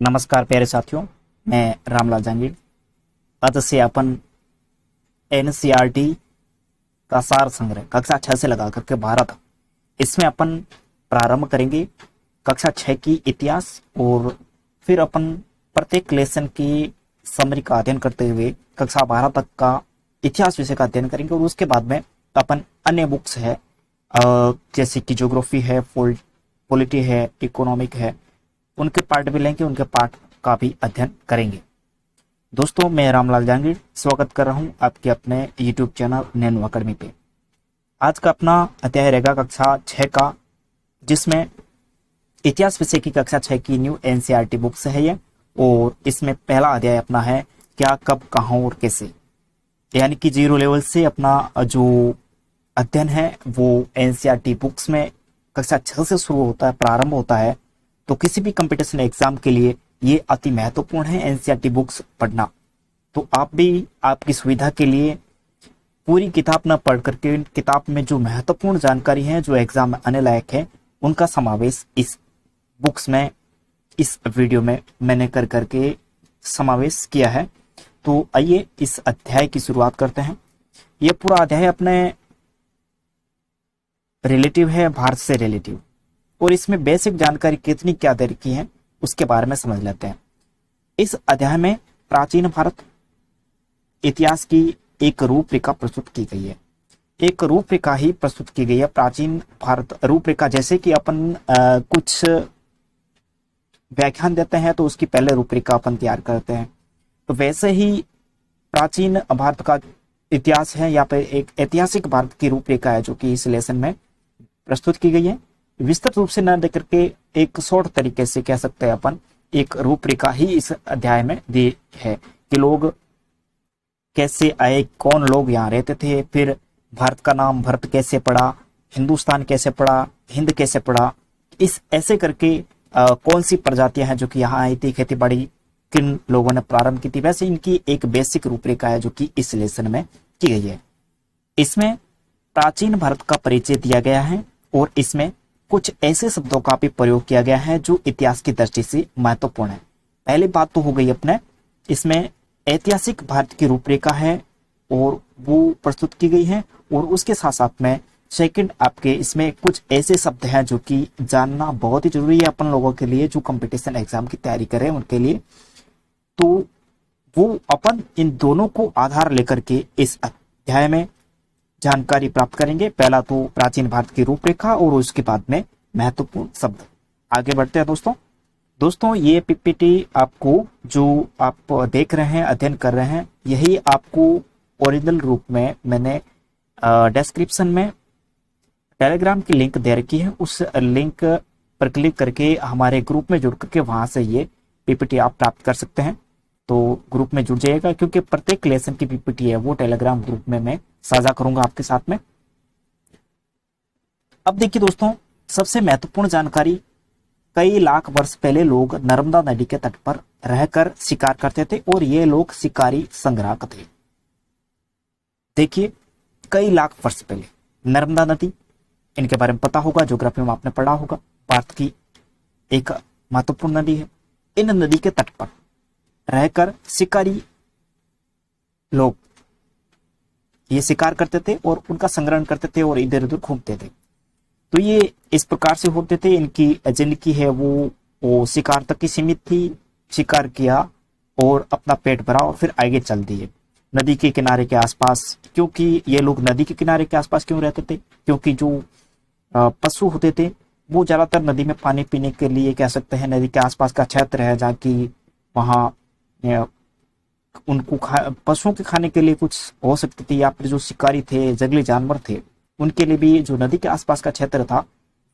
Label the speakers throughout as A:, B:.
A: नमस्कार प्यारे साथियों, मैं रामलाल जांगीर। आज से अपन एनसीईआरटी का सार संग्रह कक्षा 6 से लगा करके 12 तक इसमें अपन प्रारंभ करेंगे कक्षा 6 की इतिहास। और फिर अपन प्रत्येक लेसन की समरी का अध्ययन करते हुए कक्षा 12 तक का इतिहास विषय का अध्ययन करेंगे। और उसके बाद में अपन अन्य बुक्स है, जैसे कि ज्योग्राफी है, पॉलिटी है, इकोनॉमिक है, उनके पार्ट भी लेंगे, उनके पार्ट का भी अध्ययन करेंगे। दोस्तों, मैं रामलाल जांगीर स्वागत कर रहा हूं आपके अपने YouTube चैनल नैनो अकेडमी पे। आज का अपना अध्याय रहेगा कक्षा 6 का, जिसमें इतिहास विषय की कक्षा 6 की न्यू एनसीईआरटी बुक्स है ये। और इसमें पहला अध्याय अपना है क्या, कब, कहां और कैसे, यानी कि 0 लेवल से अपना जो अध्ययन है वो एनसीईआरटी बुक्स में कक्षा 6 से शुरू होता है, प्रारंभ होता है। तो किसी भी कंपटीशन एग्जाम के लिए ये अति महत्वपूर्ण है एनसीईआरटी बुक्स पढ़ना। तो आप भी आपकी सुविधा के लिए पूरी किताब न पढ़ करके किताब में जो महत्वपूर्ण जानकारी है, जो एग्जाम में आने लायक है, उनका समावेश इस बुक्स में, इस वीडियो में मैंने कर करके समावेश किया है। तो आइए इस अध्याय की शुरुआत करते हैं। यह पूरा अध्याय अपने रिलेटिव है, भारत से रिलेटिव, और इसमें बेसिक जानकारी कितनी क्या दे रखी है उसके बारे में समझ लेते हैं। इस अध्याय में प्राचीन भारत इतिहास की एक रूपरेखा प्रस्तुत की गई है। एक रूपरेखा ही प्रस्तुत की गई है प्राचीन भारत रूपरेखा। जैसे कि अपन कुछ व्याख्यान देते हैं तो उसकी पहले रूपरेखा अपन तैयार करते हैं, तो वैसे ही प्राचीन भारत का इतिहास है, या फिर एक ऐतिहासिक भारत की रूपरेखा है जो कि इस लेसन में प्रस्तुत की गई है। विस्तृत रूप से न देकर के एक शॉर्ट तरीके से कह सकते हैं अपन, एक रूपरेखा ही इस अध्याय में दी है कि लोग कैसे आए, कौन लोग यहाँ रहते थे, फिर भारत का नाम भारत कैसे पड़ा, हिंदुस्तान कैसे पड़ा, हिंद कैसे पड़ा, इस ऐसे करके कौन सी प्रजातियां हैं जो कि यहाँ आई थी, खेती बाड़ी किन लोगों ने प्रारंभ की थी, वैसे इनकी एक बेसिक रूपरेखा है जो कि इस लेसन में की गई है। इसमें प्राचीन भारत का परिचय दिया गया है और इसमें कुछ ऐसे शब्दों का भी प्रयोग किया गया है जो इतिहास की दृष्टि से महत्वपूर्ण है। पहली बात तो हो गई अपने, इसमें ऐतिहासिक भारत की रूपरेखा है और वो प्रस्तुत की गई है। और उसके साथ साथ में सेकंड आपके इसमें कुछ ऐसे शब्द हैं जो कि जानना बहुत ही जरूरी है अपन लोगों के लिए, जो कंपटीशन एग्जाम की तैयारी कर रहे हैं उनके लिए। तो वो अपन इन दोनों को आधार लेकर के इस अध्याय में जानकारी प्राप्त करेंगे। पहला तो प्राचीन भारत की रूपरेखा और उसके बाद में महत्वपूर्ण शब्द। आगे बढ़ते हैं दोस्तों, ये पीपीटी आपको जो आप देख रहे हैं, अध्ययन कर रहे हैं, यही आपको ओरिजिनल रूप में मैंने डिस्क्रिप्शन में टेलीग्राम की लिंक दे रखी है। उस लिंक पर क्लिक करके हमारे ग्रुप में जुड़ करके वहां से ये पीपीटी आप प्राप्त कर सकते हैं। तो ग्रुप में जुड़ जाइएगा, क्योंकि प्रत्येक लेसन की पीपीटी है वो टेलीग्राम ग्रुप में मैं साझा करूंगा आपके साथ में। अब देखिए दोस्तों, सबसे महत्वपूर्ण जानकारी, कई लाख वर्ष पहले लोग नर्मदा नदी के तट पर रहकर शिकार करते थे और ये लोग शिकारी संग्राहक थे। देखिए, कई लाख वर्ष पहले नर्मदा नदी, इनके बारे में पता होगा, ज्योग्राफी में आपने पढ़ा होगा, भारत की एक महत्वपूर्ण नदी है। इन नदी के तट पर रहकर शिकारी लोग ये शिकार करते थे और उनका संग्रहण करते थे और इधर उधर घूमते थे। तो ये इस प्रकार से होते थे। इनकी जिंदगी है वो शिकार तक की सीमित थी। शिकार किया और अपना पेट भरा और फिर आगे चल दिए नदी के किनारे के आसपास। क्योंकि ये लोग नदी के किनारे के आसपास क्यों रहते थे? क्योंकि जो पशु होते थे वो ज्यादातर नदी में पानी पीने के लिए, कह सकते हैं, नदी के आसपास का क्षेत्र है जहाँ की वहाँ उनको पशुओं के खाने के लिए कुछ हो सकती थी, या फिर जो शिकारी थे, जंगली जानवर थे, उनके लिए भी जो नदी के आसपास का क्षेत्र था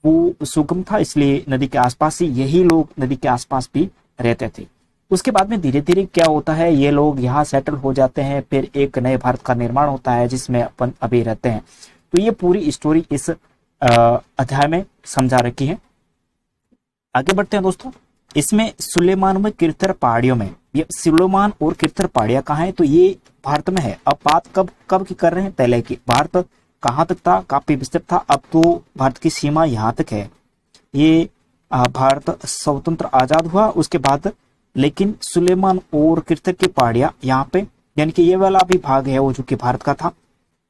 A: वो सुगम था। इसलिए नदी के आसपास ही यही लोग नदी के आसपास भी रहते थे। उसके बाद में धीरे धीरे क्या होता है, ये लोग यहाँ सेटल हो जाते हैं, फिर एक नए भारत का निर्माण होता है जिसमें अपन अभी रहते हैं। तो ये पूरी स्टोरी इस अध्याय में समझा रखी है। आगे बढ़ते हैं दोस्तों। इसमें सुलेमान व किरथर पहाड़ियों में, ये सुलेमान और किरथर पहाड़ियां कहाँ है? तो ये भारत में है। अब बात कब कब की कर रहे हैं? पहले की। भारत कहाँ तक था? काफी विस्तृत था। अब तो भारत की सीमा यहाँ तक है। ये भारत स्वतंत्र आजाद हुआ, उसके बाद लेकिन सुलेमान और कृतक की पहाड़ियां यहाँ पे, यानी कि ये वाला भी भाग है वो जो कि भारत का था।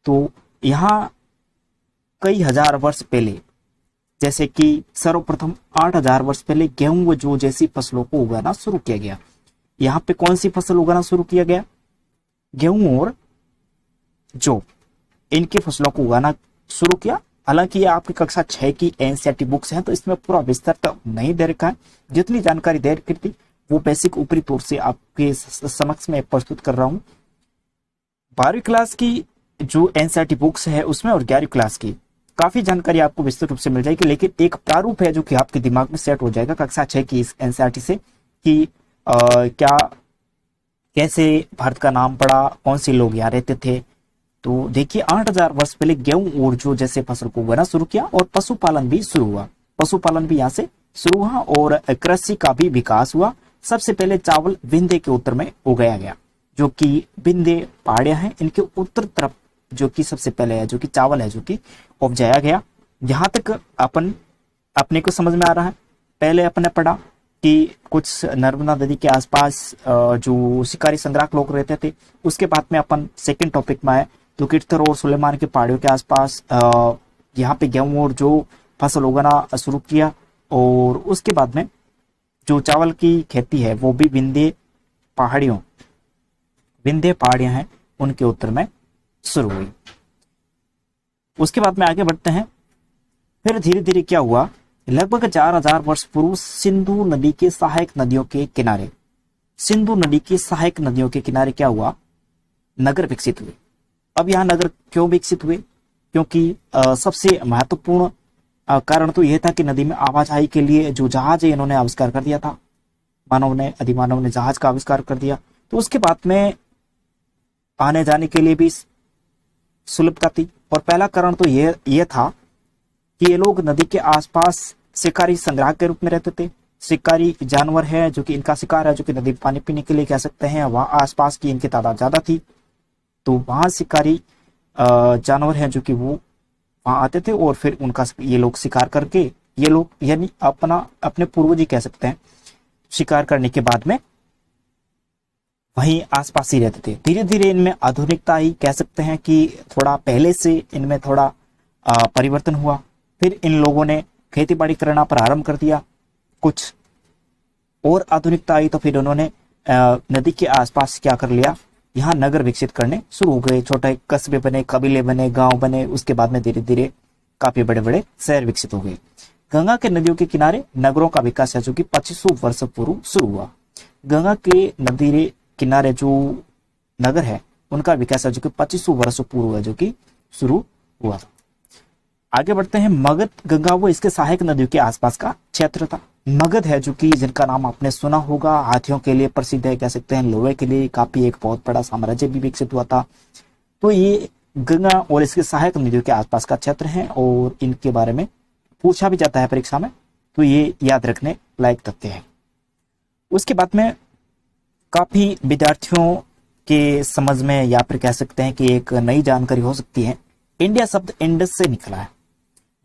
A: तो यहाँ कई हजार वर्ष पहले, जैसे कि सर्वप्रथम 8,000 वर्ष पहले गेहूं व जौ जैसी फसलों को उगाना शुरू किया गया। यहाँ पे कौन सी फसल उगाना शुरू किया गया? गेहूं और जौ, इनकी फसलों को उगाना शुरू किया। हालांकि ये आपकी कक्षा 6 की एनसीईआरटी बुक्स है, तो इसमें पूरा विस्तार तो नहीं दे रखा है। जितनी जानकारी दे रखी थी वो बेसिक ऊपरी तौर से आपके समक्ष में प्रस्तुत कर रहा हूं। 12वीं क्लास की जो एनसीईआरटी बुक्स है उसमें और 11वीं क्लास की काफी जानकारी आपको विस्तृत रूप से मिल जाएगी, लेकिन एक प्रारूप है जो कि आपके दिमाग में सेट हो जाएगा कक्षा 6 की इस एनसीईआरटी से कि क्या कैसे भारत का नाम पड़ा, कौन से लोग यहाँ रहते थे। तो देखिए 8,000 वर्ष पहले गेहूं और जौ जैसे फसल को उगाना शुरू किया और पशुपालन भी शुरू हुआ। पशुपालन भी यहाँ से शुरू हुआ और कृषि का भी विकास हुआ। सबसे पहले चावल विंध्य के उत्तर में उगाया गया, जो कि विंध्य पहाड़ियां हैं, इनके उत्तर तरफ जो कि सबसे पहले है जो कि चावल है जो कि उपजाया गया। यहाँ तक अपने को समझ में आ रहा है। पहले अपने पढ़ा कि कुछ नर्मदा नदी के आसपास जो शिकारी संग्राहक लोग रहते थे। उसके बाद में अपन सेकंड टॉपिक में आए तो किरथर और सुलेमान की पहाड़ियों के आसपास यहाँ पे गेहूं और जो फसल उगाना शुरू किया। और उसके बाद में जो चावल की खेती है वो भी विंध्य पहाड़ियां हैं उनके उत्तर में शुरू हुई। उसके बाद में आगे बढ़ते हैं। फिर धीरे धीरे क्या हुआ, लगभग 4,000 वर्ष पूर्व सिंधु नदी के सहायक नदियों के किनारे क्या हुआ, नगर विकसित हुए। अब यहाँ नगर क्यों विकसित हुए? क्योंकि सबसे महत्वपूर्ण कारण तो यह था कि नदी में आवाजाही के लिए जो जहाज है इन्होंने आविष्कार कर दिया था। आदिमानव ने जहाज का आविष्कार कर दिया। तो उसके बाद में आने जाने के लिए भी सुलभता थी। और पहला कारण तो यह था कि ये लोग नदी के आसपास शिकारी संग्राहक के रूप में रहते थे। शिकारी जानवर है जो कि इनका शिकार है, जो कि नदी पानी पीने के लिए कह सकते हैं, वहां आसपास की इनकी तादाद ज्यादा थी। तो वहां शिकारी जानवर हैं जो कि वो वहां आते थे और फिर उनका ये लोग शिकार करके, ये लोग यानी अपने पूर्वज ही कह सकते हैं, शिकार करने के बाद में वहीं आसपास ही रहते थे। धीरे धीरे इनमें आधुनिकता ही कह सकते हैं कि थोड़ा पहले से इनमें थोड़ा परिवर्तन हुआ। फिर इन लोगों ने खेती बाड़ी करना प्रारंभ कर दिया। कुछ और आधुनिकता आई तो फिर उन्होंने नदी के आसपास क्या कर लिया, यहाँ नगर विकसित करने शुरू हो गए। छोटे कस्बे बने, कबीले बने, गांव बने। उसके बाद में धीरे धीरे काफी बड़े बड़े शहर विकसित हो गए। गंगा के नदियों के किनारे नगरों का विकास है जो कि 2500 वर्ष पूर्व शुरू हुआ। गंगा के नदी किनारे जो नगर है उनका विकास है जो कि 2500 वर्ष पूर्व है जो कि शुरू हुआ। आगे बढ़ते हैं। मगध गंगा वो इसके सहायक नदियों के आसपास का क्षेत्र था। मगध है जो कि जिनका नाम आपने सुना होगा, हाथियों के लिए प्रसिद्ध है, कह सकते हैं लोहे के लिए काफी एक बहुत बड़ा साम्राज्य भी विकसित हुआ था। तो ये गंगा और इसके सहायक नदियों के आसपास का क्षेत्र है और इनके बारे में पूछा भी जाता है परीक्षा में, तो ये याद रखने लायक तथ्य है। उसके बाद में काफी विद्यार्थियों के समझ में या फिर कह सकते हैं कि एक नई जानकारी हो सकती है। इंडिया शब्द इंडस से निकला है,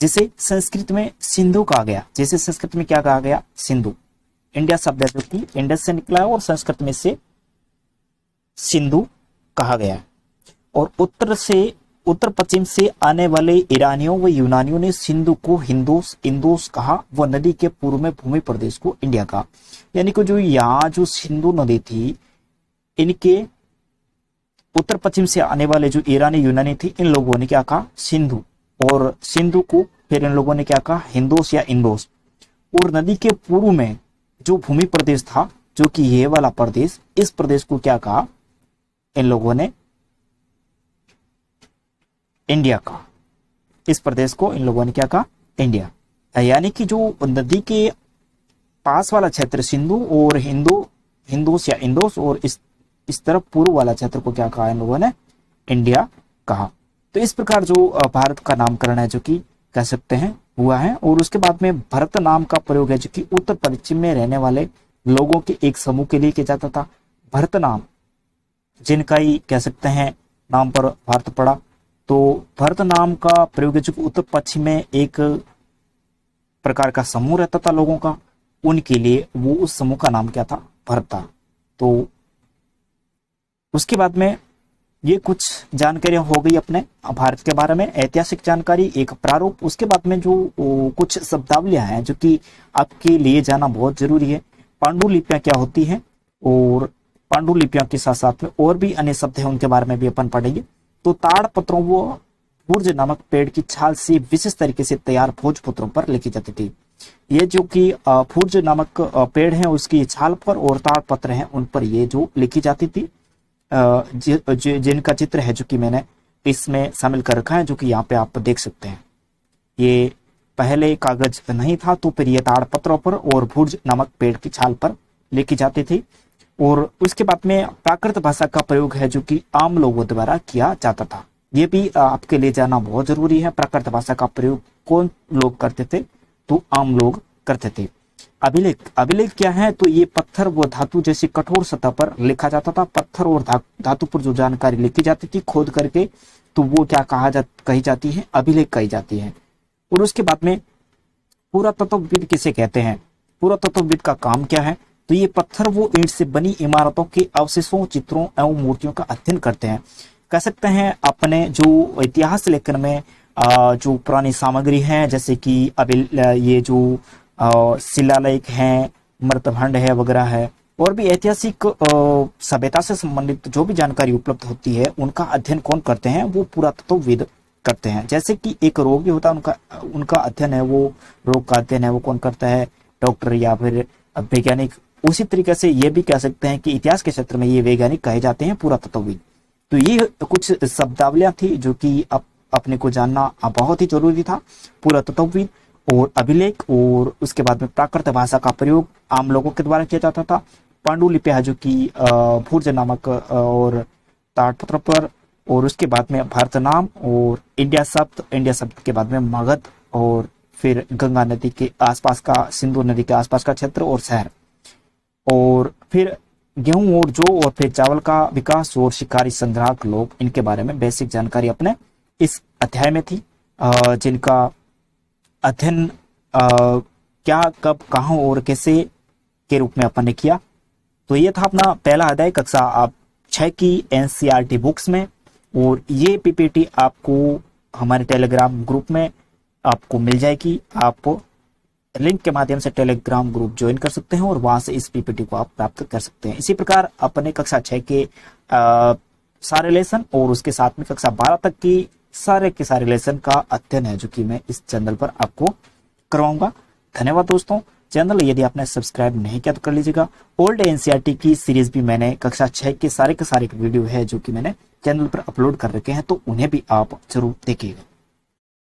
A: जिसे संस्कृत में सिंधु कहा गया। जैसे संस्कृत में क्या कहा गया, सिंधु। इंडिया शब्द है जो कि इंडस से निकला है और संस्कृत में से सिंधु कहा गया। और उत्तर पश्चिम से आने वाले ईरानियों व यूनानियों ने सिंधु को इंदोस कहा व नदी के पूर्व में भूमि प्रदेश को इंडिया कहा। यानी कि जो यहाँ जो सिंधु नदी थी, इनके उत्तर पश्चिम से आने वाले जो ईरानी यूनानी थी, इन लोगों ने क्या कहा, सिंधु। और सिंधु को फिर इन लोगों ने क्या कहा, हिंदोस या इंदोस। और नदी के पूर्व में जो भूमि प्रदेश था, जो कि ये वाला प्रदेश, इस प्रदेश को क्या कहा इन लोगों ने, इंडिया का। इस प्रदेश को इन लोगों ने क्या कहा, इंडिया। यानी कि जो नदी के पास वाला क्षेत्र सिंधु और हिंदोस या इंदोस, और इस तरफ पूर्व वाला क्षेत्र को क्या कहा इन लोगों ने, इंडिया कहा। तो इस प्रकार जो भारत का नामकरण है जो कि कह सकते हैं हुआ है। और उसके बाद में भरत नाम का प्रयोग है जो कि उत्तर पश्चिम में रहने वाले लोगों के एक समूह के लिए किया जाता था। भरत नाम जिनका ही कह सकते हैं नाम पर भारत पड़ा, तो भरत नाम का प्रयोग है जो कि उत्तर पश्चिम में एक प्रकार का समूह रहता था लोगों का, उनके लिए वो उस समूह का नाम क्या था, भरता। तो उसके बाद में ये कुछ जानकारियां हो गई अपने भारत के बारे में, ऐतिहासिक जानकारी, एक प्रारूप। उसके बाद में जो कुछ शब्दावलियां हैं जो कि आपके लिए जाना बहुत जरूरी है। पांडुलिपियां क्या होती हैं, और पांडुलिपियों के साथ साथ में और भी अन्य शब्द हैं, उनके बारे में भी अपन पढ़ेंगे। तो ताड़पत्रों वो भूर्ज नामक पेड़ की छाल से विशेष तरीके से तैयार भोजपत्रों पर लिखी जाती थी। ये जो कि भूर्ज नामक पेड़ है उसकी छाल पर, और ताड़पत्र हैं उन पर ये जो लिखी जाती थी, जिनका चित्र है जो कि मैंने इसमें शामिल कर रखा है, जो कि यहाँ पे आप देख सकते हैं। ये पहले कागज नहीं था, तो फिर ये ताड़पत्रों पर और भूर्ज नामक पेड़ की छाल पर लिखी जाती थी। और उसके बाद में प्राकृत भाषा का प्रयोग है जो कि आम लोगों द्वारा किया जाता था। ये भी आपके लिए जानना बहुत जरूरी है। प्राकृत भाषा का प्रयोग कौन लोग करते थे, तो आम लोग करते थे। अभिलेख, अभिलेख क्या है, तो ये पत्थर व धातु जैसी कठोर सतह पर लिखा जाता था। पत्थर और धातु पर जो जानकारी लिखी जाती थी खोद करके, तो वो क्या कही जाती है, अभिलेख कही जाती है। और उसके बाद में पुरातत्वविद किसे कहते हैं, पुरातत्वविद का काम क्या है, तो ये पत्थर वो ईंट से बनी इमारतों के अवशेषों, चित्रों एवं मूर्तियों का अध्ययन करते हैं। कह सकते हैं अपने जो इतिहास लेखन में जो पुरानी सामग्री है, जैसे कि ये जो शिलालेख हैं, मृतभंड है वगैरह है, और भी ऐतिहासिक सभ्यता से संबंधित जो भी जानकारी उपलब्ध होती है, उनका अध्ययन कौन करते हैं, वो पुरातत्वविद करते हैं। जैसे कि एक रोगी होता है, उनका अध्ययन है, वो रोग का अध्ययन है वो कौन करता है, डॉक्टर या फिर वैज्ञानिक। उसी तरीके से ये भी कह सकते हैं कि इतिहास के क्षेत्र में ये वैज्ञानिक कहे जाते हैं, पुरातत्वविद। तो ये कुछ शब्दावलियां थी जो कि अपने को जानना बहुत ही जरूरी था। पुरातत्वविद और अभिलेख, और उसके बाद में प्राकृत भाषा का प्रयोग आम लोगों के द्वारा किया जाता था। पांडुलिपियां जो कि भूर्ज नामक और ताड़पत्र पर, और उसके बाद में भारत नाम और इंडिया शब्द के बाद में मगध, और फिर गंगा नदी के आसपास का, सिंधु नदी के आसपास का क्षेत्र और शहर, और फिर गेहूं और जौ और फिर चावल का विकास और शिकारी संग्राहक लोग, इनके बारे में बेसिक जानकारी अपने इस अध्याय में थी, जिनका अध्ययन क्या, कब, कहां और कैसे के रूप में अपन ने किया। तो ये था अपना पहला अध्याय कक्षा आप 6 की एनसीईआरटी बुक्स में। और ये पीपीटी आपको हमारे टेलीग्राम ग्रुप में आपको मिल जाएगी। आप लिंक के माध्यम से टेलीग्राम ग्रुप ज्वाइन कर सकते हैं और वहां से इस पीपीटी को आप प्राप्त कर सकते हैं। इसी प्रकार अपने कक्षा 6 के सारे लेसन और उसके साथ में कक्षा 12 तक की सारे के सारे लेसन का अध्ययन है जो कि मैं इस चैनल पर आपको करवाऊंगा। धन्यवाद दोस्तों। चैनल यदि आपने सब्सक्राइब नहीं किया तो कर लीजिएगा। ओल्ड एनसीईआरटी की सीरीज भी मैंने कक्षा 6 के सारे वीडियो है जो कि मैंने चैनल पर अपलोड कर रखे हैं, तो उन्हें भी आप जरूर देखिएगा।